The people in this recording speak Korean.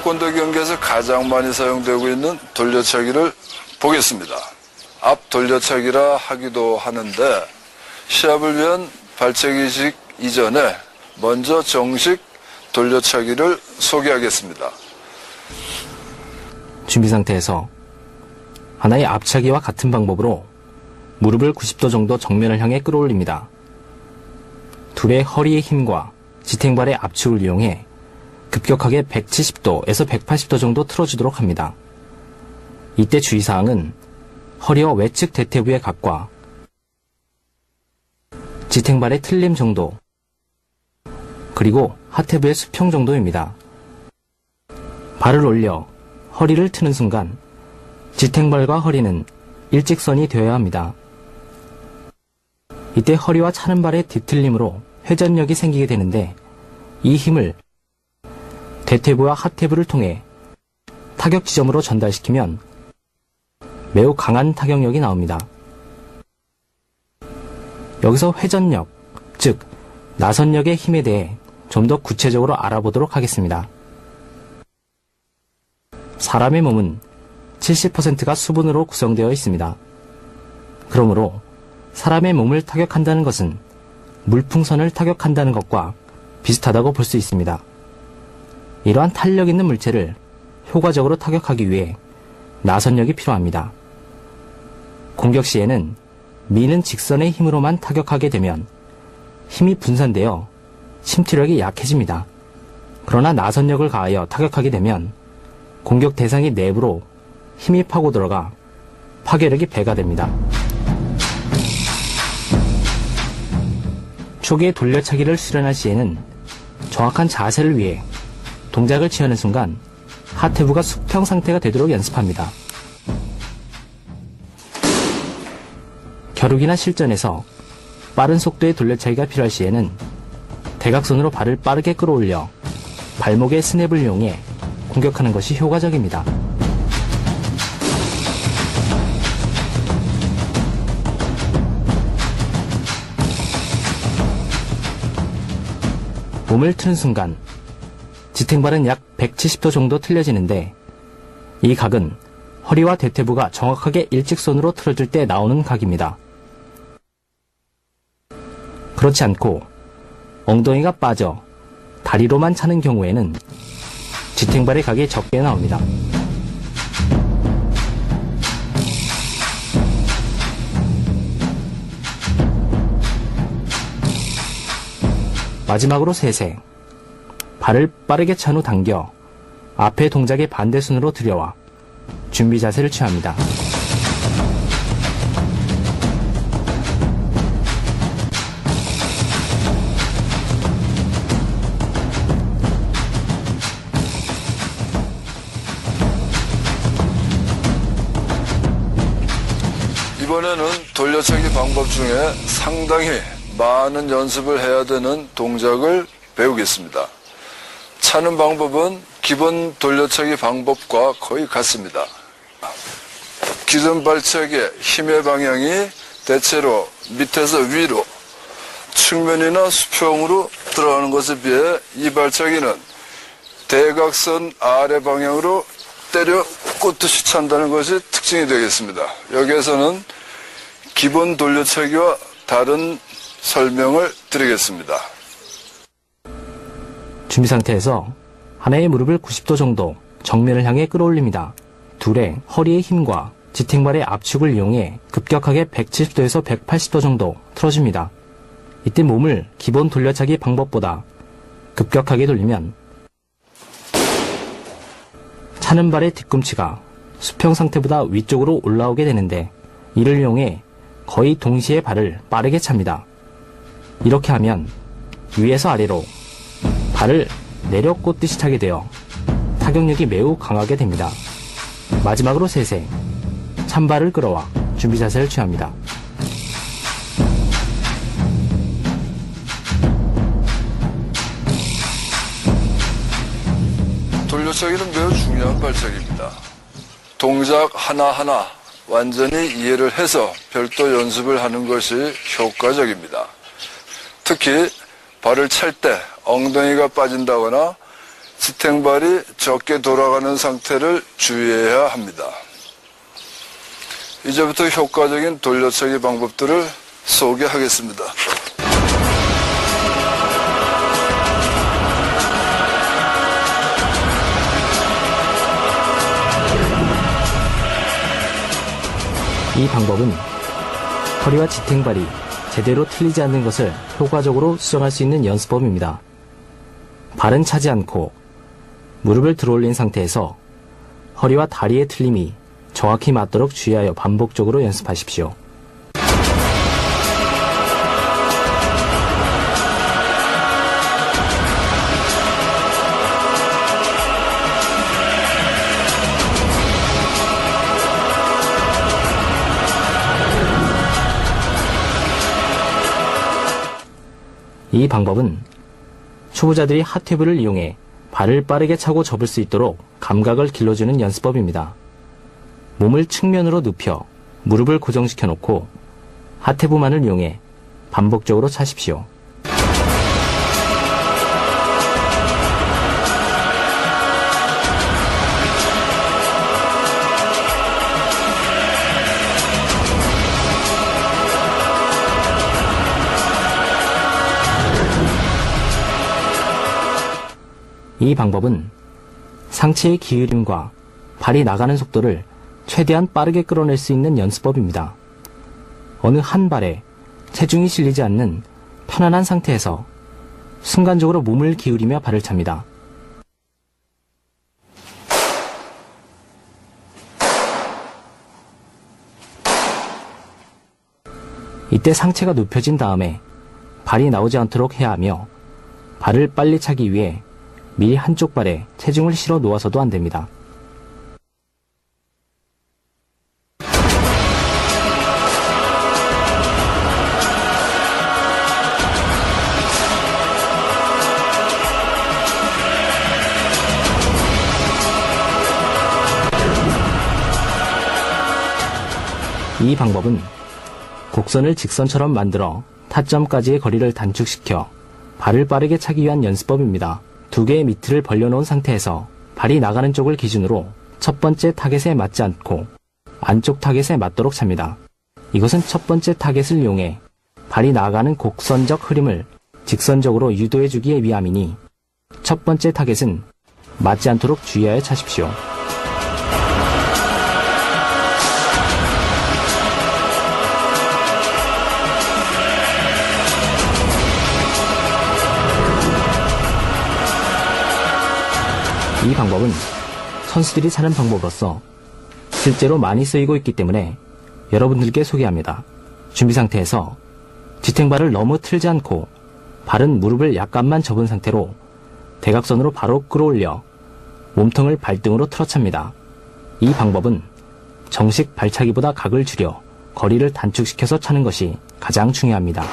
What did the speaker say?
태권도 경기에서 가장 많이 사용되고 있는 돌려차기를 보겠습니다. 앞 돌려차기라 하기도 하는데 시합을 위한 발차기식 이전에 먼저 정식 돌려차기를 소개하겠습니다. 준비 상태에서 하나의 앞차기와 같은 방법으로 무릎을 90도 정도 정면을 향해 끌어올립니다. 둘의 허리의 힘과 지탱발의 압축을 이용해 급격하게 170도에서 180도 정도 틀어주도록 합니다. 이때 주의사항은 허리와 외측 대퇴부의 각과 지탱발의 틀림 정도, 그리고 하태부의 수평 정도입니다. 발을 올려 허리를 트는 순간 지탱발과 허리는 일직선이 되어야 합니다. 이때 허리와 차는 발의 뒤틀림으로 회전력이 생기게 되는데 이 힘을 대퇴부와 하퇴부를 통해 타격 지점으로 전달시키면 매우 강한 타격력이 나옵니다. 여기서 회전력, 즉 나선력의 힘에 대해 좀 더 구체적으로 알아보도록 하겠습니다. 사람의 몸은 70%가 수분으로 구성되어 있습니다. 그러므로 사람의 몸을 타격한다는 것은 물풍선을 타격한다는 것과 비슷하다고 볼 수 있습니다. 이러한 탄력 있는 물체를 효과적으로 타격하기 위해 나선력이 필요합니다. 공격 시에는 미는 직선의 힘으로만 타격하게 되면 힘이 분산되어 침투력이 약해집니다. 그러나 나선력을 가하여 타격하게 되면 공격 대상이 내부로 힘이 파고 들어가 파괴력이 배가 됩니다. 초기에 돌려차기를 수련할 시에는 정확한 자세를 위해 동작을 취하는 순간 하태부가 수평 상태가 되도록 연습합니다. 겨루기나 실전에서 빠른 속도의 돌려차기가 필요할 시에는 대각선으로 발을 빠르게 끌어올려 발목의 스냅을 이용해 공격하는 것이 효과적입니다. 몸을 트는 순간 지탱발은 약 170도 정도 틀려지는데 이 각은 허리와 대퇴부가 정확하게 일직선으로 틀어질 때 나오는 각입니다. 그렇지 않고 엉덩이가 빠져 다리로만 차는 경우에는 지탱발의 각이 적게 나옵니다. 마지막으로 세세. 발을 빠르게 찬 후 당겨 앞의 동작의 반대손으로 들여와 준비 자세를 취합니다. 이번에는 돌려차기 방법 중에 상당히 많은 연습을 해야 되는 동작을 배우겠습니다. 차는 방법은 기본 돌려차기 방법과 거의 같습니다. 기존 발차기의 힘의 방향이 대체로 밑에서 위로 측면이나 수평으로 들어가는 것에 비해 이 발차기는 대각선 아래 방향으로 때려 꽂듯이 찬다는 것이 특징이 되겠습니다. 여기에서는 기본 돌려차기와 다른 설명을 드리겠습니다. 준비 상태에서 하나의 무릎을 90도 정도 정면을 향해 끌어올립니다. 둘의 허리의 힘과 지탱발의 압축을 이용해 급격하게 170도에서 180도 정도 틀어줍니다. 이때 몸을 기본 돌려차기 방법보다 급격하게 돌리면 차는 발의 뒤꿈치가 수평 상태보다 위쪽으로 올라오게 되는데 이를 이용해 거의 동시에 발을 빠르게 찹니다. 이렇게 하면 위에서 아래로 발을 내려 꽂듯이 차게 되어 타격력이 매우 강하게 됩니다. 마지막으로 세세. 찬발을 끌어와 준비 자세를 취합니다. 돌려차기는 매우 중요한 발차기입니다. 동작 하나하나 완전히 이해를 해서 별도 연습을 하는 것이 효과적입니다. 특히 발을 찰 때 엉덩이가 빠진다거나 지탱발이 적게 돌아가는 상태를 주의해야 합니다. 이제부터 효과적인 돌려차기 방법들을 소개하겠습니다. 이 방법은 허리와 지탱발이 제대로 틀리지 않는 것을 효과적으로 수정할 수 있는 연습법입니다. 발은 차지 않고 무릎을 들어올린 상태에서 허리와 다리의 틀림이 정확히 맞도록 주의하여 반복적으로 연습하십시오. 이 방법은 초보자들이 핫튜브를 이용해 발을 빠르게 차고 접을 수 있도록 감각을 길러주는 연습법입니다. 몸을 측면으로 눕혀 무릎을 고정시켜 놓고 핫튜브만을 이용해 반복적으로 차십시오. 이 방법은 상체의 기울임과 발이 나가는 속도를 최대한 빠르게 끌어낼 수 있는 연습법입니다. 어느 한 발에 체중이 실리지 않는 편안한 상태에서 순간적으로 몸을 기울이며 발을 찹니다. 이때 상체가 눕혀진 다음에 발이 나오지 않도록 해야 하며 발을 빨리 차기 위해 미리 한쪽 발에 체중을 실어 놓아서도 안됩니다. 이 방법은 곡선을 직선처럼 만들어 타점까지의 거리를 단축시켜 발을 빠르게 차기 위한 연습법입니다. 두 개의 미트를 벌려놓은 상태에서 발이 나가는 쪽을 기준으로 첫 번째 타겟에 맞지 않고 안쪽 타겟에 맞도록 찹니다. 이것은 첫 번째 타겟을 이용해 발이 나가는 곡선적 흐름을 직선적으로 유도해주기 위함이니 첫 번째 타겟은 맞지 않도록 주의하여 차십시오. 이 방법은 선수들이 차는 방법으로서 실제로 많이 쓰이고 있기 때문에 여러분들께 소개합니다. 준비 상태에서 지탱발을 너무 틀지 않고 발은 무릎을 약간만 접은 상태로 대각선으로 바로 끌어올려 몸통을 발등으로 틀어찹니다. 이 방법은 정식 발차기보다 각을 줄여 거리를 단축시켜서 차는 것이 가장 중요합니다.